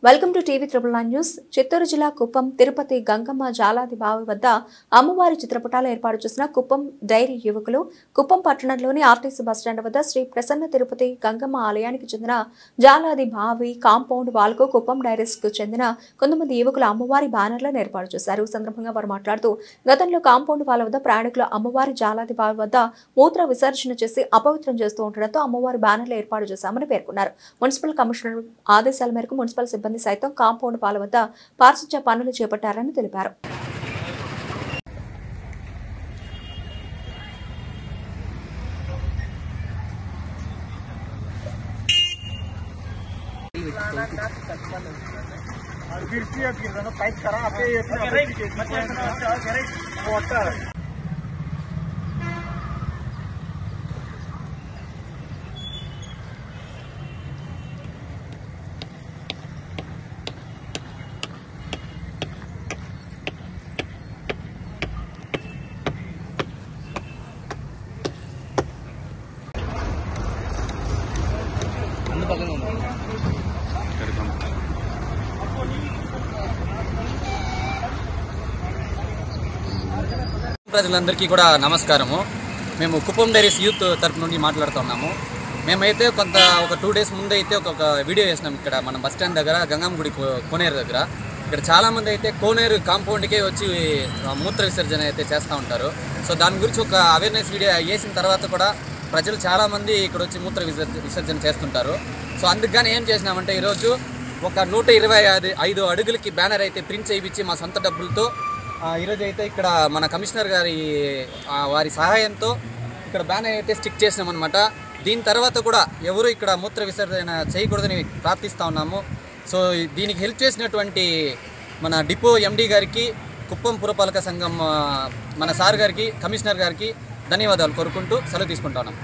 Welcome to TV 9 news. Chittoor జిల్లా కుప్పం తిరుపతి గంగమ్మ జాలాది బావి వద్ద అమ్మవారి చిత్రపటాలు ఏర్పాటు చేసిన కుప్పం డైరీ యువకులు కుప్పం పట్టణంలోని ఆర్టీసీ బస్టాండ్ వద్ద శ్రీ ప్రసన్న తిరుపతి గంగమ్మ ఆలయానికి చెందిన జాలాది బావి కాంపౌండ్ వాల్కు కుప్పం డైరీస్ కు చెందిన కొంతమంది యువకులు అమ్మవారి బ్యానర్లను ఏర్పాటు చేశారు. ఈ సందర్భంగా వారు మాట్లాడుతూ గతంలో కాంపౌండ్ వాల్ వద్ద ప్రయాణికులు అమ్మవారి జాలాది బావి వద్ద మూత్ర విసర్జన చేసి అపవిత్రం చేస్తూ ఉండడంతో అమ్మవారి బ్యానర్లు ఏర్పాటు చేశామని పేర్కొన్నారు. మున్సిపల్ కమిషనర్ ఆదేశాల మేరకు మున్సిపల్ సిబ్బంది సైతం కాంపౌండ్ వాల్ వద్ద పారిశుధ్య పనులు చేపట్టారని తెలిపారు. ప్రజలందరికీ కూడా నమస్కారము. మేము కుప్పం డైరీస్ యూత్ తరపు నుండి మాట్లాడుతున్నాము. మేమైతే ఒక 2 days ముందు అయితే ఒక వీడియో చేసినాం. ఇక్కడ మన బస్ స్టాండ్ దగ్గర గంగమ్మ గుడి కోనేరు దగ్గర ఇక్కడ చాలామంది అయితే కోనేరు కాంపౌండ్కే వచ్చి మూత్ర విసర్జన అయితే చేస్తూ ఉంటారు. సో దాని గురించి ఒక అవేర్నెస్ వీడియో వేసిన తర్వాత కూడా ప్రజలు చాలామంది ఇక్కడ వచ్చి మూత్ర విసర్జన చేస్తుంటారు. సో అందుకని ఏం చేసినామంటే ఈరోజు ఒక 125 అడుగులకి బ్యానర్ అయితే ప్రింట్ చేయించి మా సొంత డబ్బులతో ఈరోజు అయితే ఇక్కడ మన కమిషనర్ గారి వారి సహాయంతో ఇక్కడ బ్యానర్ అయితే స్టిక్ చేసినామన్నమాట. దీని తర్వాత కూడా ఎవరు ఇక్కడ మూత్ర విసర్జన చేయకూడదని ప్రార్థిస్తూ ఉన్నాము. సో దీనికి హెల్ప్ చేసినటువంటి మన డిపో ఎండి గారికి, కుప్పం పురపాలక సంఘం మన సార్ గారికి, కమిషనర్ గారికి ధన్యవాదాలు కోరుకుంటూ సెలవు తీసుకుంటా ఉన్నాం.